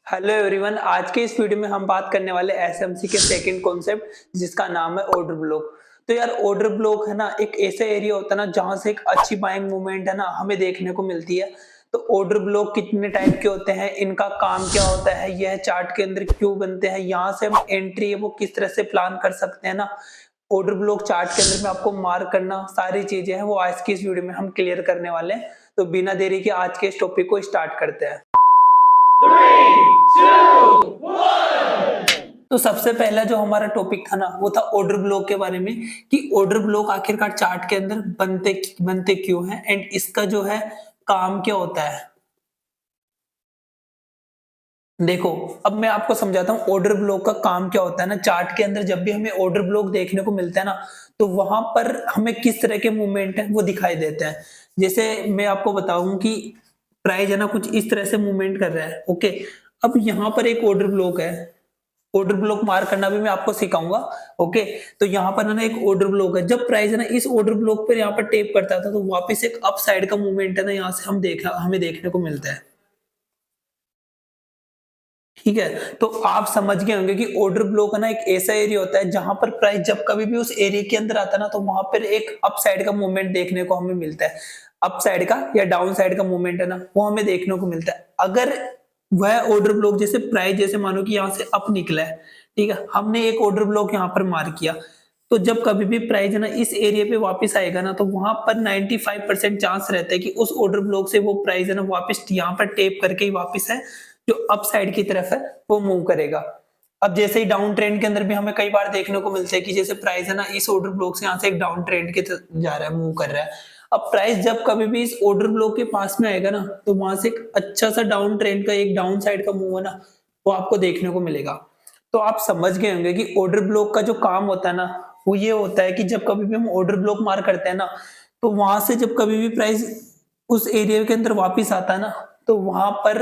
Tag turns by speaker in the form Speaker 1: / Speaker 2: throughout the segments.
Speaker 1: Hello everyone, आज के इस वीडियो में हम बात करने वाले एसएमसी के सेकंड कॉन्सेप्ट जिसका नाम है ऑर्डर ब्लॉक। तो यार ऑर्डर ब्लॉक है ना, एक ऐसा एरिया होता है ना जहां से एक अच्छी बाइंग मूवमेंट है ना हमें देखने को मिलती है। तो ऑर्डर ब्लॉक कितने टाइप के होते हैं, इनका काम क्या होता है, यह चार्ट के अंदर क्यों बनते हैं, यहाँ से हम एंट्री है वो किस तरह से प्लान कर सकते हैं ना। ऑर्डर ब्लॉक चार्ट के अंदर में आपको मार्क करना सारी चीजें हैं वो आज की इस वीडियो में हम क्लियर करने वाले हैं। तो बिना देरी के आज के इस टॉपिक को स्टार्ट करते हैं। तो सबसे पहला जो हमारा टॉपिक था ना वो था ऑर्डर ब्लॉक के बारे में, कि ऑर्डर ब्लॉक आखिरकार चार्ट के अंदर बनते बनते क्यों हैं एंड इसका जो है काम क्या होता है। देखो, अब मैं आपको समझाता हूँ ऑर्डर ब्लॉक का काम क्या होता है ना। चार्ट के अंदर जब भी हमें ऑर्डर ब्लॉक देखने को मिलता है ना, तो वहां पर हमें किस तरह के मूवमेंट है वो दिखाई देते हैं। जैसे मैं आपको बताऊं कि प्राइस है ना कुछ इस तरह से मूवमेंट कर रहा है, ओके। अब यहाँ पर एक ऑर्डर ब्लॉक है, ऑर्डर ब्लॉक मार्क करना भी मैं आपको सिखाऊंगा, ओके। तो यहाँ पर ना एक ऑर्डर ब्लॉक है, जब प्राइस है ना इस ऑर्डर ब्लॉक पर यहाँ पर टेप करता था तो वापस एक अप साइड का मूवमेंट है ना यहाँ से हमें देखने को मिलता है। ठीक है, तो आप समझ गए होंगे कि ऑर्डर ब्लॉक है ना एक ऐसा एरिया होता है जहां पर प्राइस जब कभी भी उस एरिया के अंदर आता है ना तो वहां पर एक अप साइड का मूवमेंट देखने को हमें मिलता है। अप साइड का या डाउन साइड का मूवमेंट है ना वो हमें देखने को मिलता है। अगर वह ऑर्डर ब्लॉक जैसे प्राइस जैसे मानो कि यहाँ से अप निकला है, ठीक है, हमने एक ऑर्डर ब्लॉक यहाँ पर मार्क किया, तो जब कभी भी प्राइस है ना इस एरिया पे वापस आएगा ना तो वहां पर 95% चांस रहता है कि उस ऑर्डर ब्लॉक से वो प्राइस है ना वापस यहाँ पर टेप करके ही वापस है जो अप साइड की तरफ है वो मूव करेगा। अब जैसे ही डाउन ट्रेंड के अंदर भी हमें कई बार देखने को मिलता है कि जैसे प्राइस है ना इस ऑर्डर ब्लॉक से यहाँ से एक डाउन ट्रेंड के जा रहा है, मूव कर रहा है। अब प्राइस जब कभी भी इस ऑर्डर ब्लॉक के पास में आएगा ना तो वहां से एक अच्छा सा डाउन ट्रेंड का एक डाउन साइड का मूव है ना वो आपको देखने को मिलेगा। तो आप समझ गए होंगे कि ऑर्डर ब्लॉक का जो काम होता है ना वो ये होता है कि जब कभी भी हम ऑर्डर ब्लॉक मार करते हैं ना तो वहां से जब कभी भी प्राइस उस एरिया के अंदर वापस आता है ना तो वहां पर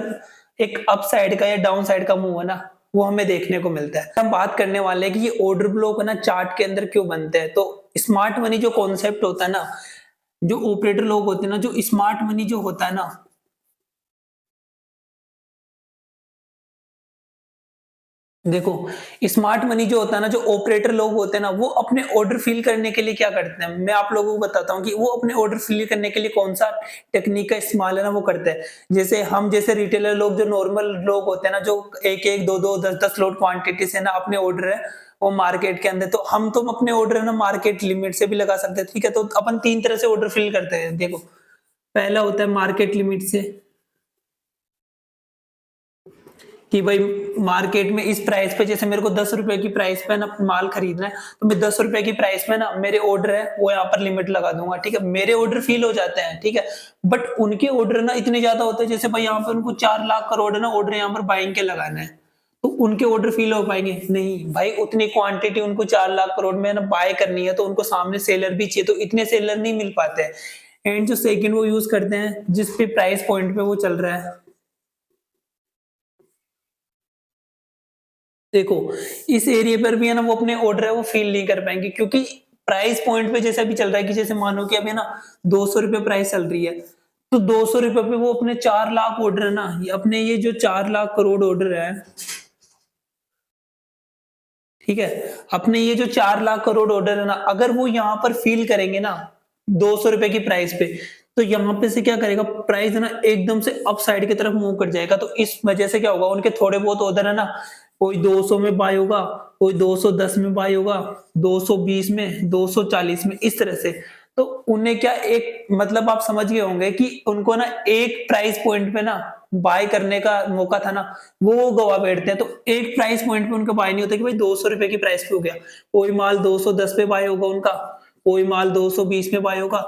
Speaker 1: एक अप साइड का या डाउन साइड का मूव है ना वो हमें देखने को मिलता है। हम बात करने वाले हैं कि ये ऑर्डर ब्लॉक है ना चार्ट के अंदर क्यों बनते हैं। तो स्मार्ट मनी जो कॉन्सेप्ट होता है ना, जो ऑपरेटर लोग होते हैं ना, जो स्मार्ट मनी जो होता है ना, देखो स्मार्ट मनी जो होता है ना, जो ऑपरेटर लोग होते हैं ना वो अपने ऑर्डर फिल करने के लिए क्या करते हैं, मैं आप लोगों को बताता हूँ कि वो अपने ऑर्डर फिल करने के लिए कौन सा टेक्निक का इस्तेमाल है ना वो करते हैं। जैसे हम जैसे रिटेलर लोग जो नॉर्मल लोग होते हैं ना, जो एक एक दो दो दस दस लोड क्वांटिटी से ना अपने ऑर्डर है वो मार्केट के अंदर, तो हम तो अपने ऑर्डर है ना मार्केट लिमिट से भी लगा सकते हैं, ठीक है। तो अपन तीन तरह से ऑर्डर फिल करते हैं। देखो, पहला होता है मार्केट लिमिट से, कि भाई मार्केट में इस प्राइस पे जैसे मेरे को 10 रुपए की प्राइस पे ना माल खरीदना है, तो मैं 10 रुपए की प्राइस में ना मेरे ऑर्डर है वो यहाँ पर लिमिट लगा दूंगा, ठीक है। मेरे ऑर्डर फील हो जाते हैं, ठीक है। बट उनके ऑर्डर ना इतने ज्यादा होते हैं, जैसे भाई यहाँ पर उनको 4 लाख करोड़ ना ऑर्डर यहाँ पर बाइंग के लगाना है, तो उनके ऑर्डर फील हो पाएंगे नहीं भाई। उतनी क्वांटिटी उनको 4 लाख करोड़ में ना बाय करनी है तो उनको सामने सेलर भी चाहिए, तो इतने सेलर नहीं मिल पाते हैं। एंड जो सेकंड वो यूज करते हैं जिस पे प्राइस पॉइंट पे वो चल रहा है, देखो इस एरिया पर भी है ना वो अपने ऑर्डर है वो फील नहीं कर पाएंगे, क्योंकि प्राइस पॉइंट पे जैसा भी चल रहा है कि जैसे मानो कि अभी ना 200 रुपए प्राइस चल रही है, तो 200 रुपए पे वो अपने 4 लाख ऑर्डर है ना, ये अपने ये जो 4 लाख करोड़ ऑर्डर है, ठीक है, अपने ये जो 4 लाख करोड़ ऑर्डर है ना अगर वो यहाँ पर फील करेंगे ना 200 रुपए की प्राइस पे, तो यहाँ पे से क्या करेगा प्राइस है ना एकदम से अप साइड की तरफ मूव कर जाएगा। तो इस वजह से क्या होगा, उनके थोड़े बहुत ऑर्डर है ना, कोई 200 में बाय होगा, कोई 210 में बाय होगा, 220 में, 240 में, इस तरह से। तो उन्हें क्या एक मतलब आप समझ गए होंगे कि उनको ना एक प्राइस पॉइंट पे ना बाय करने का मौका था ना वो गवा बैठते हैं। तो एक प्राइस पॉइंट पे उनका बाय नहीं होता कि भाई 200 रुपए की प्राइस पे हो गया, कोई माल 210 पे बाय होगा उनका, कोई माल 220 में बाय होगा,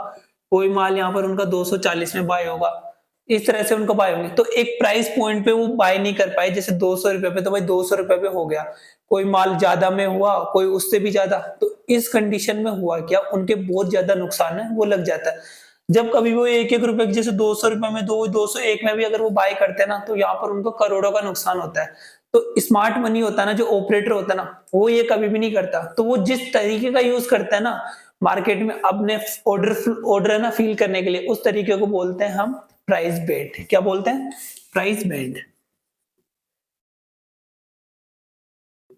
Speaker 1: कोई माल यहाँ पर उनका 240 में बाय होगा, इस तरह से उनको बाय होंगे। तो एक प्राइस पॉइंट पे वो बाय नहीं कर पाए, जैसे 200 रुपए पे, तो भाई 200 रुपए पे हो गया, कोई माल ज्यादा में हुआ, कोई उससे भी ज्यादा, तो इस कंडीशन में हुआ क्या, उनके बहुत ज्यादा नुकसान है वो लग जाता है। जब कभी वो एक एक रुपए जैसे 200 रुपए में, 201 में भी अगर वो बाय करते हैं ना तो यहाँ पर उनको करोड़ों का नुकसान होता है। तो स्मार्ट मनी होता है ना, जो ऑपरेटर होता है ना वो ये कभी भी नहीं करता। तो वो जिस तरीके का यूज करता है ना मार्केट में अपने ऑर्डर है ना फील करने के लिए, उस तरीके को बोलते हैं हम प्राइस बेट। क्या बोलते हैं? Price band.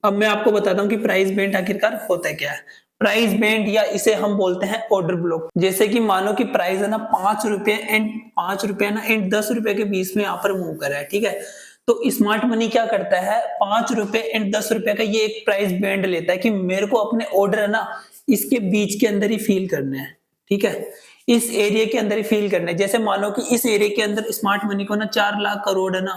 Speaker 1: अब मैं आपको बताता हूँ कि प्राइस बैंड आखिरकार होता क्या है। प्राइस बैंड या इसे हम बोलते हैं ऑर्डर ब्लॉक। जैसे कि मानो कि प्राइस है ना 5 रुपए एंड 5 रुपए ना एंड 10 रुपए के बीच में यहाँ पर मूव कर रहा है, ठीक है। तो स्मार्ट मनी क्या करता है, 5 रुपए एंड 10 रुपए का ये एक प्राइस बैंड लेता है कि मेरे को अपने ऑर्डर है ना इसके बीच के अंदर ही फील करने हैं, ठीक है। इस एरिया के अंदर ही फील करने हैं। जैसे मानो कि इस एरिया के अंदर स्मार्ट मनी को ना 4 लाख करोड़ है ना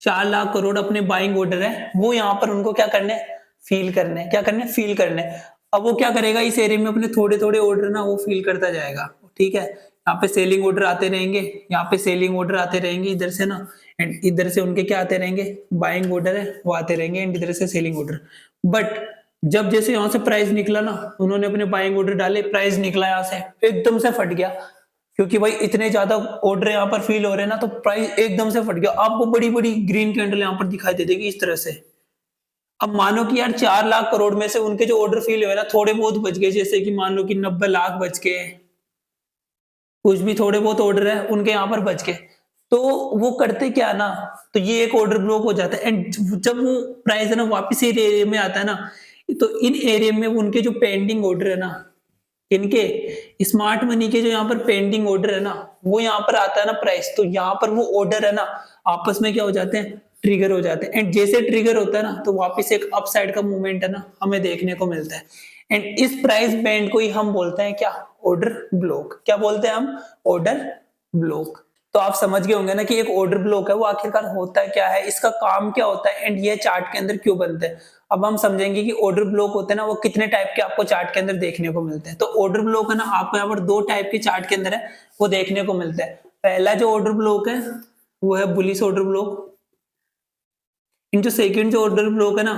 Speaker 1: 4 लाख करोड़ अपने बाइंग ऑर्डर है, वो यहाँ पर उनको क्या करने हैं, फील करने हैं। क्या करने हैं, फील करने हैं। अब वो क्या करेगा, इस एरिया में अपने थोड़े-थोड़े ऑर्डर ना वो फील करता जाएगा, ठीक है। यहाँ पे सेलिंग ऑर्डर आते रहेंगे, यहाँ पे सेलिंग ऑर्डर आते रहेंगे इधर से ना, एंड इधर से उनके क्या आते रहेंगे, बाइंग ऑर्डर है वो आते रहेंगे एंड इधर से सेलिंग ऑर्डर। बट जब जैसे यहाँ से प्राइस निकला ना, उन्होंने अपने बाइंग ऑर्डर डाले, प्राइस निकला यहाँ से एकदम से फट गया, क्योंकि भाई इतने ज्यादा ऑर्डर यहाँ पर फील हो रहे हैं ना, तो प्राइस एकदम से फट गया। आपको बड़ी बड़ी ग्रीन कैंडल यहाँ पर दिखाई दे देगी इस तरह से। अब मानो कि यार 4 लाख करोड़ में से उनके जो ऑर्डर फील हुए ना थोड़े बहुत बच गए, जैसे कि मान लो कि 90 लाख बच के, कुछ भी थोड़े बहुत ऑर्डर है उनके यहाँ पर बच के, तो वो करते क्या ना, तो ये एक ऑर्डर ब्लॉक हो जाता है। एंड जब वो प्राइस है ना वापस एरिया में आता है ना, तो इन एरिया में उनके जो पेंडिंग ऑर्डर है ना, इनके स्मार्ट मनी के जो यहाँ पर पेंडिंग ऑर्डर है ना, वो यहाँ पर आता है ना प्राइस, तो यहाँ पर वो ऑर्डर है ना आपस में क्या हो जाते हैं, ट्रिगर हो जाते हैं। एंड जैसे ट्रिगर होता है ना, तो वापस एक अपसाइड का मूवमेंट है ना हमें देखने को मिलता है। एंड इस प्राइस बैंड को ही हम बोलते हैं क्या, ऑर्डर ब्लॉक। क्या बोलते हैं हम, ऑर्डर ब्लॉक। तो आप समझ गए होंगे ना कि एक ऑर्डर ब्लॉक है वो आखिरकार होता क्या है, इसका काम क्या होता है, एंड ये चार्ट के अंदर क्यों बनते हैं। अब हम समझेंगे कि ऑर्डर ब्लॉक होते हैं ना वो कितने टाइप के आपको चार्ट के अंदर देखने को मिलते हैं। तो ऑर्डर ब्लॉक है ना आपको यहाँ पर 2 टाइप के चार्ट के अंदर है वो देखने को मिलता है। पहला जो ऑर्डर ब्लॉक है वो है बुलिश ऑर्डर ब्लॉक। इन जो सेकंड जो ऑर्डर ब्लॉक है ना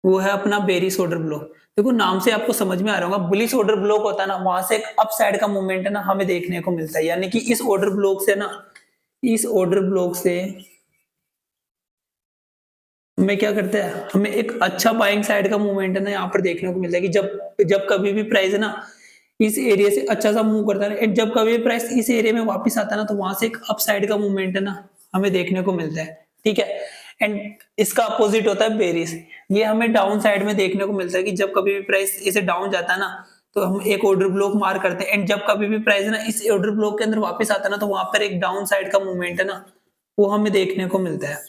Speaker 1: वो है अपना बेरिश ऑर्डर ब्लॉक। देखो नाम से आपको समझ में आ रहा होगा, बुलिश ऑर्डर ब्लॉक होता है ना वहां से एक अप साइड का मूवमेंट है ना हमें देखने को मिलता है। यानी कि इस ऑर्डर ब्लॉक से ना, इस ऑर्डर ब्लॉक से हमें क्या करता है, हमें एक अच्छा बाइंग साइड का मूवमेंट है ना यहाँ पर देखने को मिलता है कि जब जब कभी भी प्राइस है ना इस एरिया से अच्छा सा मूव करता है, एंड जब कभी भी प्राइस इस एरिया में वापस आता है ना, तो वहां से एक अप साइड का मूवमेंट है ना हमें देखने को मिलता है, ठीक है। एंड इसका अपोजिट होता है बेरिश। ये हमें डाउन साइड में देखने को मिलता है कि जब कभी भी प्राइस इसे डाउन जाता है ना, तो हम एक ऑर्डर ब्लॉक मार करते हैं। एंड जब कभी भी प्राइस है ना इस ऑर्डर ब्लॉक के अंदर वापस आता है ना, तो वहां पर एक डाउन साइड का मूवमेंट है ना वो हमें देखने को मिलता है,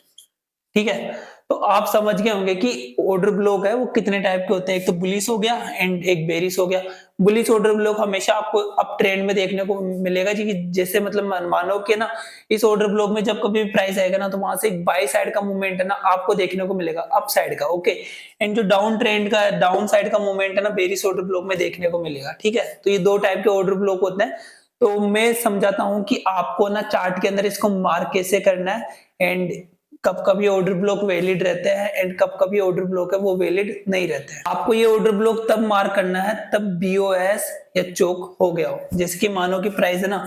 Speaker 1: ठीक है। तो आप समझ गए होंगे कि ऑर्डर ब्लॉक है वो कितने टाइप के होते हैं, एक तो बुलिश हो गया एंड एक बेरिश हो गया। बुलिश ऑर्डर ब्लॉक हमेशा आपको अप ट्रेंड में देखने को मिलेगा जी, कि जैसे मतलब मानो कि ना इस ऑर्डर ब्लॉक में जब कभी भी प्राइस आएगा ना, तो वहां से एक बाई साइड का मूवमेंट है ना आपको देखने को मिलेगा, अप साइड का, ओके। एंड जो डाउन ट्रेंड का डाउन साइड का मूवमेंट है ना बेरिश ऑर्डर ब्लॉक में देखने को मिलेगा, ठीक है। तो ये 2 टाइप के ऑर्डर ब्लॉक होते हैं। तो मैं समझाता हूं कि आपको ना चार्ट के अंदर इसको मार्क कैसे करना है, एंड कब कब ये ऑर्डर ब्लॉक वैलिड रहते हैं एंड कब कब ये ऑर्डर ब्लॉक है वो वैलिड नहीं रहते हैं। आपको ये ऑर्डर ब्लॉक तब मार्क करना है तब बीओएस या चोक हो गया हो। जैसे कि मानो कि प्राइस है ना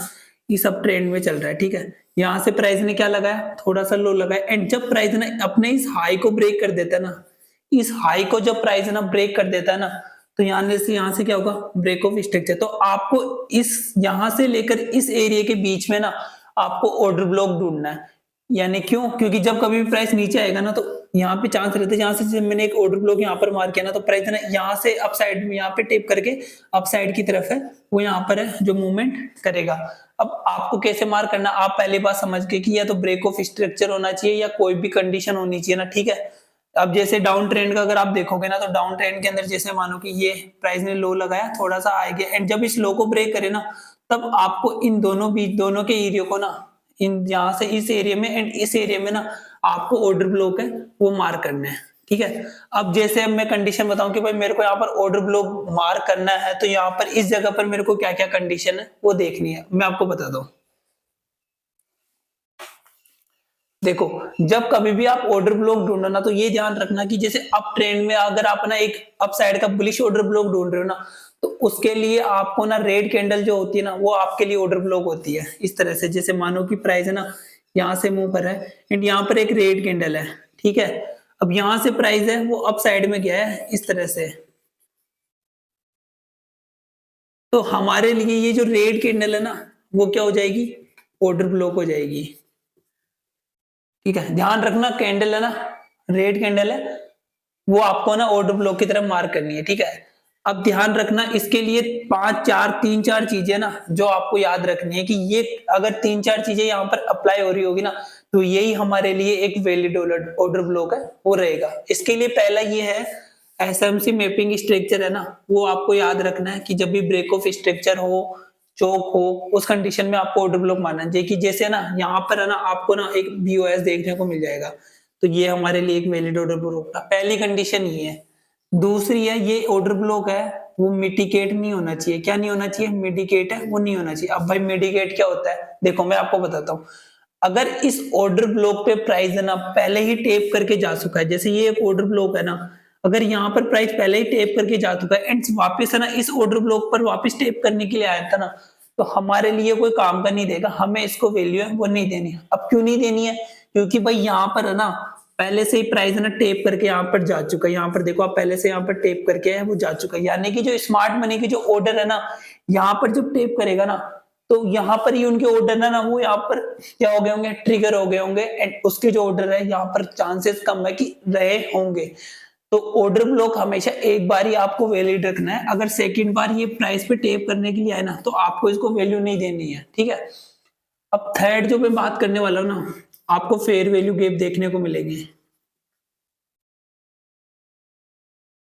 Speaker 1: ये सब ट्रेंड में चल रहा है, ठीक है। यहाँ से प्राइस ने क्या लगाया, थोड़ा सा लो लगाया, एंड जब प्राइस ने अपने इस हाई को ब्रेक कर देता है ना, इस हाई को जब प्राइस है ना ब्रेक कर देता है ना, तो यहाँ से क्या होगा, ब्रेक ऑफ स्ट्रक्चर। तो आपको इस यहाँ से लेकर इस एरिया के बीच में ना आपको ऑर्डर ब्लॉक ढूंढना है। यानी क्यों, क्योंकि जब कभी भी प्राइस नीचे आएगा ना, तो यहाँ पे चांस रहते हैं, जहां से मैंने एक ऑर्डर ब्लॉक यहाँ पर मार्क किया ना, तो प्राइस ना यहाँ से अप साइड में यहाँ पे टेप करके अप साइड की तरफ है वो यहाँ पर है जो मूवमेंट करेगा। अब आपको कैसे मार्क करना, आप पहली बात समझ गए कि या तो ब्रेक ऑफ स्ट्रक्चर होना चाहिए या कोई भी कंडीशन होनी चाहिए ना, ठीक है। अब जैसे डाउन ट्रेंड का अगर आप देखोगे ना, तो डाउन ट्रेंड के अंदर जैसे मानो कि ये प्राइस ने लो लगाया, थोड़ा सा आ गया, एंड जब इस लो को ब्रेक करे ना, तब आपको इन दोनों बीच दोनों के एरिया को ना, इन यहाँ से इस एरिया में एंड इस एरिया में ना आपको ऑर्डर ब्लॉक है वो मार्क करने हैं, ठीक है। अब जैसे अब मैं कंडीशन बताऊं कि भाई मेरे को यहाँ पर ऑर्डर ब्लॉक मार्क करना है, तो यहाँ पर इस जगह पर मेरे को क्या क्या कंडीशन है वो देखनी है, मैं आपको बता दूं। देखो जब कभी भी आप ऑर्डर ब्लॉक ढूंढो ना, तो ये ध्यान रखना कि जैसे अप ट्रेंड में अगर आप ना एक अप साइड का बुलिश ऑर्डर ब्लॉक ढूंढ रहे हो ना, तो उसके लिए आपको ना रेड कैंडल जो होती है ना वो आपके लिए ऑर्डर ब्लॉक होती है। इस तरह से जैसे मानो कि प्राइस है ना यहाँ से मूव कर रहा है एंड यहाँ पर एक रेड कैंडल है, ठीक है। अब यहाँ से प्राइस है वो अप साइड में गया है इस तरह से, तो हमारे लिए ये जो रेड कैंडल है ना वो क्या हो जाएगी, ऑर्डर ब्लॉक हो जाएगी, ठीक है, ध्यान रखना कैंडल है ना, रेड कैंडल है, वो आपको ना ऑर्डर ब्लॉक की तरफ मार्क करनी है। ठीक है, अब ध्यान रखना इसके लिए तीन चार चीजें ना जो आपको याद रखनी है कि ये अगर तीन चार चीजें यहाँ पर अप्लाई हो रही होगी ना, तो यही हमारे लिए एक वैलिड ऑर्डर ब्लॉक है, वो रहेगा। इसके लिए पहला ये है एसएमसी मैपिंग स्ट्रक्चर है ना, वो आपको याद रखना है कि जब भी ब्रेक ऑफ स्ट्रक्चर हो, चौक हो, उस कंडीशन में आपको ऑर्डर ब्लॉक मानना है। कि जैसे ना यहाँ पर है ना आपको ना एक बीओएस देखने को मिल जाएगा, तो ये हमारे लिए एक वैलिड ऑर्डर ब्लॉक था। पहली कंडीशन ये है। दूसरी है ये ऑर्डर ब्लॉक है वो मिटिकेट नहीं होना चाहिए। क्या नहीं होना चाहिए? मिटिकेट है वो नहीं होना चाहिए। अब भाई मिटिकेट क्या होता है, देखो मैं आपको बताता हूँ। अगर इस ऑर्डर ब्लॉक पे प्राइस है ना पहले ही टेप करके जा चुका है, जैसे ये एक ऑर्डर ब्लॉक है ना, अगर यहाँ पर प्राइस पहले ही टेप करके जा चुका है एंड वापस है ना इस ऑर्डर ब्लॉक पर वापस टेप करने के लिए आया था ना, तो हमारे लिए कोई काम का नहीं देगा, हमें इसको वैल्यू है वो नहीं देनी है। अब क्यों नहीं देनी है? क्योंकि भाई यहाँ पर है ना पहले से ही प्राइस है ना टेप करके यहाँ पर जा चुका है। यहाँ पर देखो आप पहले से यहाँ पर टेप करके है वो जा चुका है, यानी कि जो स्मार्ट मनी की जो ऑर्डर है ना यहाँ पर जब टेप करेगा ना, तो यहाँ पर ही उनके ऑर्डर है ना वो यहाँ पर क्या हो गए होंगे, ट्रिगर हो गए होंगे एंड उसके जो ऑर्डर है यहाँ पर चांसेस कम है कि रहे होंगे। तो ऑर्डर ब्लॉक हमेशा एक बार ही आपको वैलिड रखना है। अगर सेकंड बार ये प्राइस पे टेप करने के लिए आए ना तो आपको इसको वैल्यू नहीं देनी है। ठीक है, अब थर्ड जो मैं बात करने वाला हूँ ना, आपको फेयर वैल्यू गैप देखने को मिलेंगे।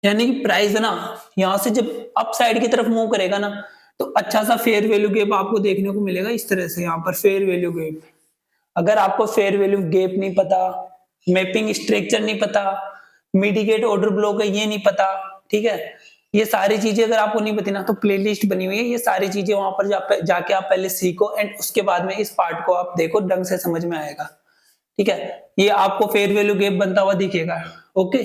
Speaker 1: यानी कि प्राइस है ना यहाँ से जब अप साइड की तरफ मूव करेगा ना, तो अच्छा सा फेयर वैल्यू गैप आपको देखने को मिलेगा इस तरह से। यहाँ पर फेयर वैल्यू गैप, अगर आपको फेयर वैल्यू गैप नहीं पता, मैपिंग स्ट्रक्चर नहीं पता, मिटिगेट ऑर्डर ब्लॉक है ये नहीं पता, ठीक है, ये सारी चीजें अगर आपको नहीं पता ना, तो प्लेलिस्ट बनी हुई है, ये सारी चीजें वहां पर जाके आप पहले सीखो एंड उसके बाद में इस पार्ट को आप देखो, ढंग से समझ में आएगा। ठीक है, ये आपको फेयर वैल्यू गैप बनता हुआ दिखेगा। ओके,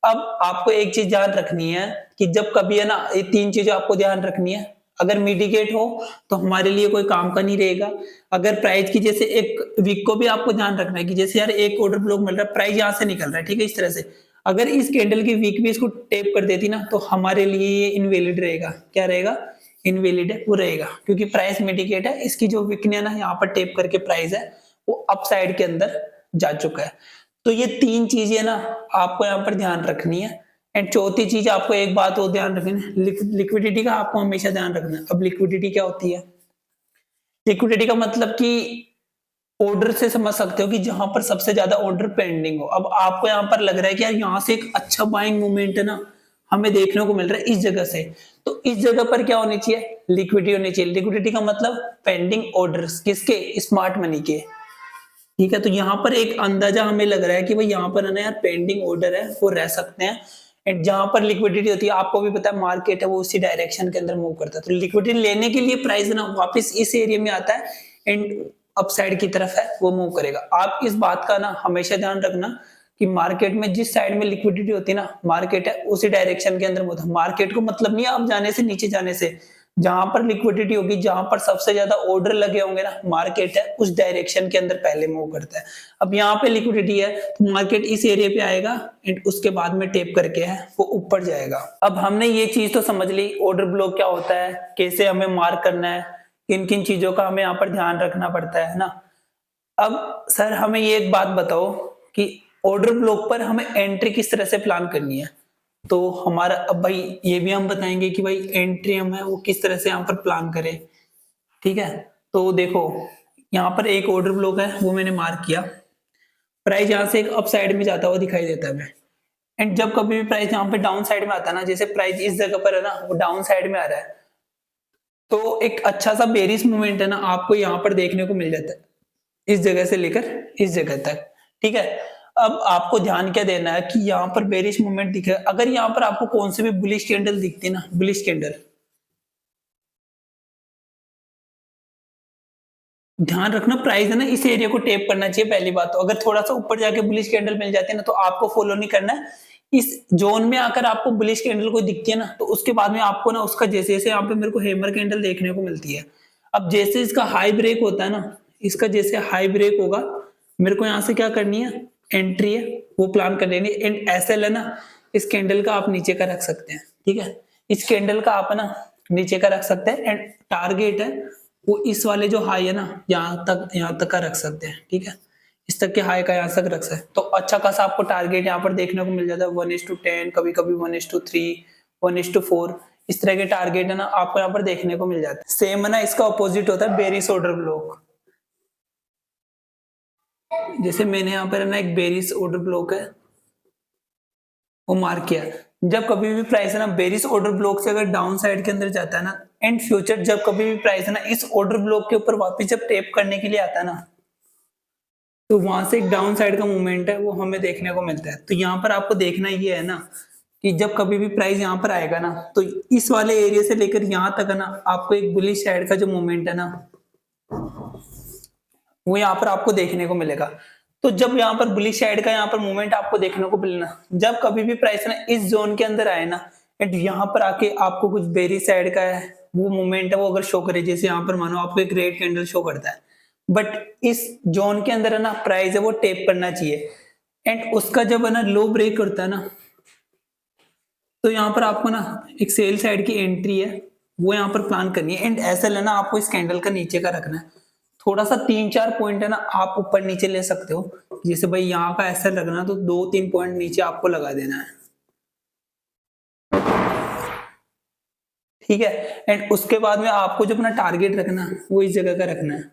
Speaker 1: अब आपको एक चीज ध्यान रखनी है कि जब कभी है ना ये तीन चीजें आपको ध्यान रखनी है। अगर मिटिगेट हो तो हमारे लिए कोई काम का नहीं रहेगा। अगर प्राइस की जैसे एक वीक को भी आपको ध्यान रखना है कि जैसे यार एक ऑर्डर ब्लॉक मिल रहा है, प्राइस यहाँ से निकल रहा है, ठीक है, इस तरह से अगर इस कैंडल की वीक भी इसको टेप कर देती ना, तो हमारे लिए ये इनवैलिड रहेगा। क्या रहेगा? इनवैलिड है वो रहेगा, क्योंकि प्राइस मिटिगेट है, इसकी जो वीकनेस है ना यहाँ पर टेप करके प्राइस है वो अप साइड के अंदर जा चुका है। तो ये तीन चीजें ना आपको यहाँ पर ध्यान रखनी है। एंड चौथी चीज आपको एक बात और ध्यान रखनी है, लिक्विडिटी का आपको हमेशा ध्यान रखना है। अब लिक्विडिटी क्या होती है? लिक्विडिटी का मतलब कि ऑर्डर से समझ सकते हो कि जहां पर सबसे ज्यादा ऑर्डर पेंडिंग हो। अब आपको यहाँ पर लग रहा है कि यार यहाँ से एक अच्छा बाइंग मूवमेंट है ना हमें देखने को मिल रहा है इस जगह से, तो इस जगह पर क्या होनी चाहिए? लिक्विडिटी होनी चाहिए। लिक्विडिटी का मतलब पेंडिंग ऑर्डर्स, किसके? स्मार्ट मनी के। ठीक है, तो यहाँ पर एक अंदाजा हमें लग रहा है कि भाई यहाँ पर है ना यार पेंडिंग ऑर्डर है वो रह सकते हैं। एंड जहां पर लिक्विडिटी होती है आपको भी पता है मार्केट है वो उसी डायरेक्शन के अंदर मूव करता है, तो लिक्विडिटी लेने के लिए प्राइस ना वापस इस एरिया में आता है एंड अपसाइड की तरफ है वो मूव करेगा। आप इस बात का ना हमेशा ध्यान रखना कि मार्केट में जिस साइड में लिक्विडिटी होती है ना, मार्केट है उसी डायरेक्शन के अंदर मूव होता है। मार्केट को मतलब नहीं आप जाने से नीचे जाने से, जहां पर लिक्विडिटी होगी, जहां पर सबसे ज्यादा ऑर्डर लगे होंगे ना, मार्केट है उस डायरेक्शन के अंदर पहले मूव करता है। अब यहाँ पे लिक्विडिटी है तो मार्केट इस एरिया पे आएगा एंड उसके बाद में टेप करके है वो ऊपर जाएगा। अब हमने ये चीज तो समझ ली, ऑर्डर ब्लॉक क्या होता है, कैसे हमें मार्क करना है, किन किन चीजों का हमें यहाँ पर ध्यान रखना पड़ता है ना। अब सर हमें ये एक बात बताओ कि ऑर्डर ब्लॉक पर हमें एंट्री किस तरह से प्लान करनी है। तो हमारा अब भाई ये भी हम बताएंगे कि भाई एंट्री हम है वो किस तरह से यहाँ पर प्लान करें। ठीक है, तो देखो यहाँ पर एक ऑर्डर ब्लॉक है वो मैंने मार्क किया, प्राइस यहाँ से एक अप साइड में जाता हुआ दिखाई देता है हमें। एंड जब कभी भी प्राइस यहाँ पे डाउन साइड में आता है ना, जैसे प्राइस इस जगह पर है ना वो डाउन साइड में आ रहा है, तो एक अच्छा सा बेरिश मूवमेंट है ना आपको यहाँ पर देखने को मिल जाता है इस जगह से लेकर इस जगह तक। ठीक है, अब आपको ध्यान क्या देना है कि यहाँ पर बेरिश मूवमेंट दिखे, अगर यहाँ पर आपको कौन से भी बुलिश कैंडल दिखती है ना, बुलिश कैंडल, ध्यान रखना प्राइस है ना इस एरिया को टेप करना चाहिए पहली बात। तो अगर थोड़ा सा ऊपर जाके बुलिश कैंडल मिल जाती है ना, तो आपको फॉलो नहीं करना है। इस जोन में आकर आपको बुलिश कैंडल कोई दिखती है ना, तो उसके बाद में आपको ना उसका जैसे जैसे यहाँ पे मेरे को हैमर कैंडल देखने को मिलती है, अब जैसे इसका हाई ब्रेक होता है ना, इसका जैसे हाई ब्रेक होगा, मेरे को यहाँ से क्या करनी है, एंट्री है वो प्लान कर लेनी है। एंड एसएल है ना इस कैंडल का आप नीचे का रख सकते हैं। ठीक है, इस कैंडल का आप है ना नीचे का रख सकते हैं एंड टारगेट है वो इस वाले जो हाई है ना यहाँ तक का रख सकते हैं। ठीक है, इस तक के हाई का यहाँ तक रख सकते हैं। तो अच्छा खासा आपको टारगेट यहाँ पर देखने को मिल जाता है 1:10, कभी-कभी 1:3, 1:4, इस तरह के टारगेट है ना आपको यहाँ पर देखने को मिल जाते हैं। सेम है ना इसका अपोजिट होता है बेरिश ऑर्डर ब्लॉक। जैसे मैंने यहाँ पर है ना एक बेरिश ऑर्डर ब्लॉक है, वो मार्क किया। जब कभी भी प्राइस है ना बेरिश ऑर्डर ब्लॉक से अगर डाउन साइड के अंदर जाता है ना, एंड फ्यूचर जब कभी भी प्राइस है ना इस ऑर्डर ब्लॉक के ऊपर वापस जब टेप करने के लिए आता है ना, तो वहां से एक डाउन साइड का मूवमेंट है वो हमें देखने को मिलता है। तो यहाँ पर आपको देखना ये है ना कि जब कभी भी प्राइस यहाँ पर आएगा ना, तो इस वाले एरिया से लेकर यहाँ तक है ना आपको एक बुलिश साइड का जो मूवमेंट है ना वो यहाँ पर आपको देखने को मिलेगा। तो जब यहाँ पर बुलिश साइड का यहाँ पर मूवमेंट आपको देखने को मिलना, जब कभी भी प्राइस ना इस जोन के अंदर आए ना एंड यहाँ पर आके आपको कुछ बेरिश साइड का है वो मूवमेंट है वो अगर शो करे, जैसे यहाँ पर मानो आपको एक रेड कैंडल शो करता है, बट इस जोन के अंदर है ना प्राइस है वो टेप करना चाहिए। एंड उसका जब है ना लो ब्रेक करता है ना, तो यहाँ पर आपको ना एक सेल साइड की एंट्री है वो यहाँ पर प्लान करनी है। एंड ऐसा लेना आपको इस कैंडल का नीचे का रखना है, थोड़ा सा 3-4 पॉइंट है ना आप ऊपर नीचे ले सकते हो। जैसे भाई यहाँ का ऐसा लगना तो 2-3 पॉइंट नीचे आपको लगा देना है, ठीक है। एंड उसके बाद में आपको जो अपना टारगेट रखना वो इस जगह का रखना है।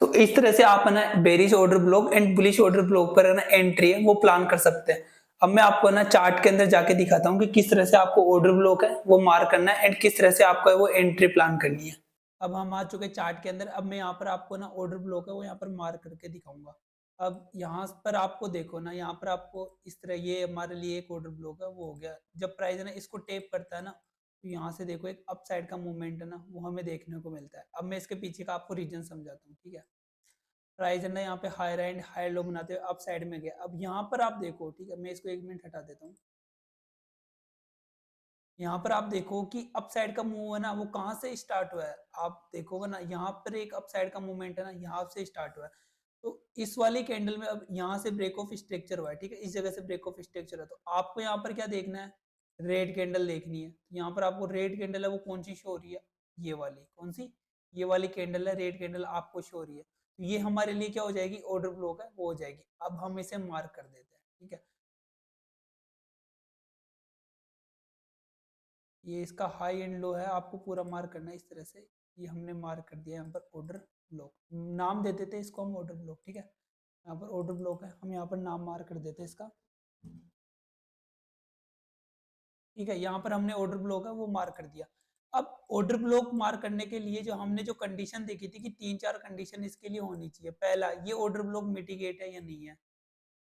Speaker 1: तो इस तरह से आप है ना bearish order block and bullish order block पर है ना एंट्री है वो प्लान कर सकते हैं। अब मैं आपको ना चार्ट के अंदर जाके दिखाता हूँ कि किस तरह से आपको ऑर्डर ब्लॉक है वो मार्क करना है एंड किस तरह से आपको है वो एंट्री प्लान करनी है। अब हम आ चुके चार्ट के अंदर। अब मैं यहाँ पर आपको ना ऑर्डर ब्लॉक है वो यहाँ पर मार्क करके दिखाऊंगा। अब यहाँ पर आपको देखो ना, यहाँ पर आपको इस तरह ये हमारे लिए एक ऑर्डर ब्लॉक है वो हो गया। जब प्राइस है ना इसको टेप करता है ना, तो यहाँ से देखो एक अप साइड का मूवमेंट है ना वो हमें देखने को मिलता है। अब मैं इसके पीछे का आपको रीजन समझाता हूँ, ठीक है। प्राइस है ना यहाँ पे हायर एंड हायर लो बनाते हुए अप साइड में गया। अब यहाँ पर आप देखो, ठीक है, मैं इसको 1 मिनट हटा देता हूँ। यहाँ पर आप देखो कि अप साइड का मूव है ना वो कहाँ से स्टार्ट हुआ है। आप देखोगे ना यहाँ पर एक अप साइड का मूवमेंट है ना यहाँ से स्टार्ट हुआ है। तो इस वाली कैंडल में अब यहाँ से ब्रेक ऑफ स्ट्रक्चर हुआ है, ठीक है, इस जगह से ब्रेक ऑफ स्ट्रक्चर है। तो आपको यहाँ पर क्या देखना है, रेड कैंडल देखनी है। यहाँ पर आपको रेड कैंडल है वो कौन सी शो हो रही है, ये वाली। कौन सी, ये वाली कैंडल है, रेड कैंडल आपको शो हो रही है। तो ये हमारे लिए क्या हो जाएगी, ऑर्डर ब्लॉक है वो हो जाएगी। अब हम इसे मार्क कर देते हैं, ठीक है। ये इसका हाई एंड लो है, आपको पूरा मार्क करना है इस तरह से। ये हमने मार्क कर दिया यहाँ पर ऑर्डर ब्लॉक, नाम दे देते हैं इसको हम ऑर्डर ब्लॉक, ठीक है। यहाँ पर ऑर्डर ब्लॉक है, हम यहाँ पर नाम मार्क कर देते हैं इसका, ठीक है। यहाँ पर हमने ऑर्डर ब्लॉक है वो मार्क कर दिया। अब ऑर्डर ब्लॉक मार्क करने के लिए जो हमने जो कंडीशन देखी थी कि 3-4 कंडीशन इसके लिए होनी चाहिए। पहला, ये ऑर्डर ब्लॉक मिटिगेट है या नहीं है।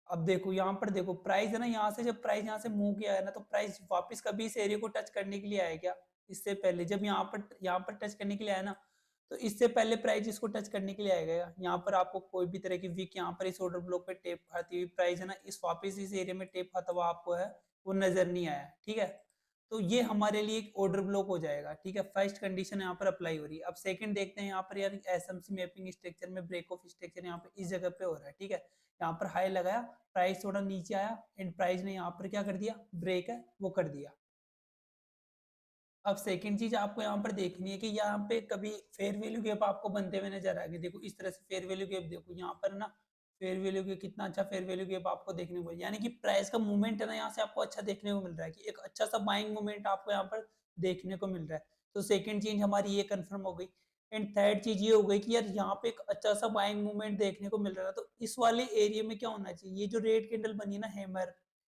Speaker 1: अब देखो यहाँ पर देखो प्राइस है ना, यहाँ से जब प्राइस यहाँ से मूव किया है ना, तो प्राइस वापस कभी इस एरिया को टच करने के लिए आया क्या, इससे पहले जब यहाँ पर टच करने के लिए आया ना, तो इससे पहले प्राइस इसको टच करने के लिए आएगा। यहाँ पर आपको कोई भी तरह की वीक यहाँ पर इस ऑर्डर ब्लॉक पे टेप खाती हुई प्राइस है ना इस वापस इस एरिया में टेप खाता हुआ आपको है वो नजर नहीं आया, ठीक है। तो ये हमारे लिए एक ऑर्डर ब्लॉक हो जाएगा, ठीक है। फर्स्ट कंडीशन यहाँ पर अप्लाई हो रही है। अब सेकंड देखते हैं, यहाँ पर यार एसएमसी मैपिंग स्ट्रक्चर में ब्रेक ऑफ स्ट्रक्चर यहाँ पे इस जगह पे हो रहा है, ठीक है। यहाँ पर हाई लगाया, प्राइस थोड़ा नीचे आया एंड प्राइस ने यहाँ पर क्या कर दिया, ब्रेक है वो कर दिया। अब सेकंड चीज आपको यहाँ पर देखनी है कि यहाँ पे कभी फेयर वैल्यू गैप आपको बनते हुए नजर आएगा। देखो इस तरह से फेयर वैल्यू गैप देखो यहाँ पर ना, फेयर वैल्यू गैप कितना अच्छा फेयर वैल्यू गैप आपको देखने को, यानी कि प्राइस का मूवमेंट है ना यहाँ से आपको अच्छा देखने को मिल रहा है कि एक अच्छा सा बाइंग मूवमेंट आपको यहाँ पर देखने को मिल रहा है। तो सेकंड चीज हमारी ये कंफर्म हो गई। एंड थर्ड चीज ये हो गई कि यार यहाँ पे एक अच्छा सा बाइंग मूवमेंट देखने को मिल रहा है। तो इस वाले एरिया में क्या होना चाहिए, ये जो रेड कैंडल बनी है ना हैमर,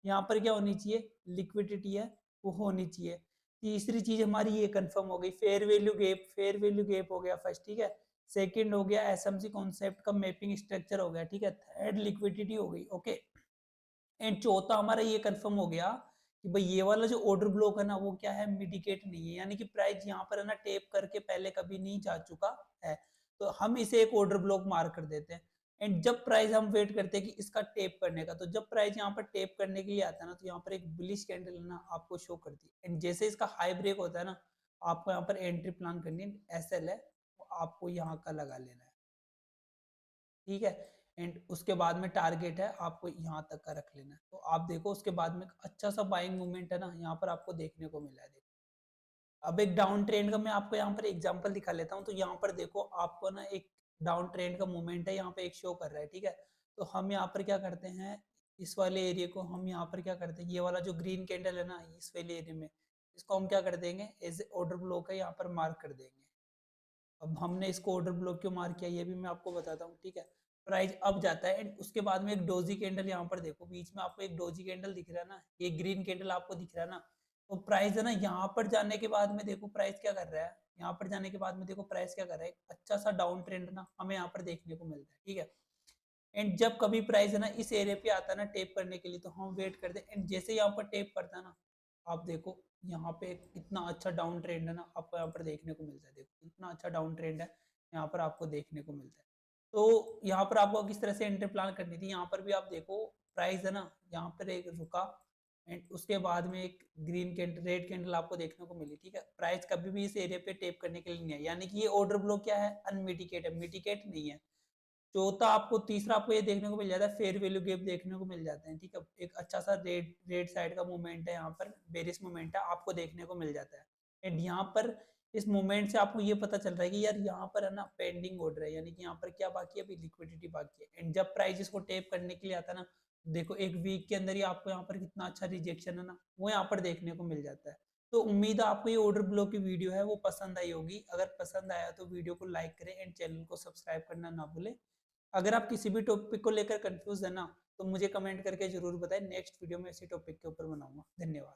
Speaker 1: यहाँ पर क्या होनी चाहिए, लिक्विडिटी है वो होनी चाहिए। तीसरी चीज हमारी ये कंफर्म हो गई, fair value gap, fair value gap हो गया फर्स्ट, ठीक है। सेकंड हो गया एसएमसी कॉन्सेप्ट का मैपिंग स्ट्रक्चर हो गया, ठीक है। थर्ड लिक्विडिटी हो गई, ओके। एंड चौथा हमारा ये कंफर्म हो गया कि भाई ये वाला जो ऑर्डर ब्लॉक है ना वो क्या है, मिटिगेट नहीं है, यानी कि प्राइस यहाँ पर है ना टेप करके पहले कभी नहीं जा चुका है। तो हम इसे एक ऑर्डर ब्लॉक मार्क कर देते हैं। एंड जब प्राइस हम वेट करते हैं कि इसका टेप करने का, तो जब प्राइस यहाँ पर टेप करने के लिए आता है ना, तो यहाँ पर एक बुलिश कैंडल ना आपको शो करती है। एंड जैसे इसका हाई ब्रेक होता है ना, आपको यहाँ पर एंट्री प्लान करनी है, एसएल है वो आपको यहाँ का लगा लेना है, ठीक है। एंड उसके बाद में टारगेट है आपको यहाँ तक का रख लेना है। तो आप देखो उसके बाद में अच्छा सा बाइंग मूवमेंट है ना यहाँ पर आपको देखने को मिला है। देखो अब एक डाउन ट्रेंड का मैं आपको यहाँ पर एग्जांपल दिखा लेता हूँ। तो यहाँ पर देखो आपको ना एक डाउन ट्रेंड का मूवमेंट है, यहाँ पे एक शो कर रहा है, ठीक है। तो हम यहाँ पर क्या करते हैं, इस वाले एरिया को हम यहाँ पर क्या करते हैं, ये वाला जो ग्रीन कैंडल है ना इस वाले एरिया में, इसको हम क्या कर देंगे, एज ऑर्डर ब्लॉक है यहाँ पर मार्क कर देंगे। अब हमने इसको ऑर्डर ब्लॉक क्यों मार्क किया ये भी मैं आपको बताता हूँ, ठीक है। प्राइस अब जाता है एंड उसके बाद में एक डोजी कैंडल, यहाँ पर देखो बीच में आपको एक डोजी कैंडल दिख रहा है ना, ये ग्रीन कैंडल आपको दिख रहा है ना, तो प्राइस है ना यहाँ पर जाने के बाद में देखो प्राइस क्या कर रहा है, यहाँ पर जाने के बाद में देखो प्राइस क्या कर रहा है, अच्छा सा डाउन ट्रेंड ना हमें यहाँ पर देखने को मिलता है, ठीक है। एंड जब कभी प्राइस है ना इस एरिया पे आता है ना टेप करने के लिए, तो हम वेट करते हैं एंड जैसे यहाँ पर टेप करता है ना, आप देखो यहाँ पे कितना अच्छा डाउन ट्रेंड है ना आपको यहाँ पर देखने को मिलता है, देखो कितना अच्छा डाउन ट्रेंड है यहाँ पर आपको देखने को मिलता है। तो यहाँ पर आपको किस तरह से एंट्री प्लान करनी थी, यहाँ पर भी आप देखो प्राइस है ना यहाँ पर एक रुका एंड उसके बाद में एक ग्रीन कैंडल रेड कैंडल आपको देखने को मिली, ठीक है। प्राइस कभी भी इस एरिया पे टेप करने के लिए नहीं है, यानी कि ये ऑर्डर ब्लॉक क्या है, अनमिटिकेट है, मिटिकेट नहीं है। चौथा आपको तीसरा आपको ये देखने को मिल जाता है, फेयर वैल्यू गैप देखने को मिल जाते हैं, ठीक है। एक अच्छा सा रेड रेड साइड का मूवमेंट है, यहाँ पर बेरिश मूवमेंट है आपको देखने को मिल जाता है। एंड यहाँ पर इस मूवमेंट से आपको ये पता चल रहा है कि यार यहाँ पर है ना पेंडिंग ऑर्डर है, यानी कि यहाँ पर क्या बाकी है, अभी लिक्विडिटी बाकी है। एंड जब प्राइस इसको टेप करने के लिए आता है ना, देखो एक वीक के अंदर ही आपको यहाँ पर कितना अच्छा रिजेक्शन है ना वो यहाँ पर देखने को मिल जाता है। तो उम्मीद है आपको ये ऑर्डर ब्लॉक की वीडियो है वो पसंद आई होगी। अगर पसंद आया तो वीडियो को लाइक करें एंड चैनल को सब्सक्राइब करना ना भूलें। अगर आप किसी भी टॉपिक को लेकर कंफ्यूज है ना, तो मुझे कमेंट करके जरूर बताएं, नेक्स्ट वीडियो में इसी टॉपिक के ऊपर बनाऊंगा। धन्यवाद।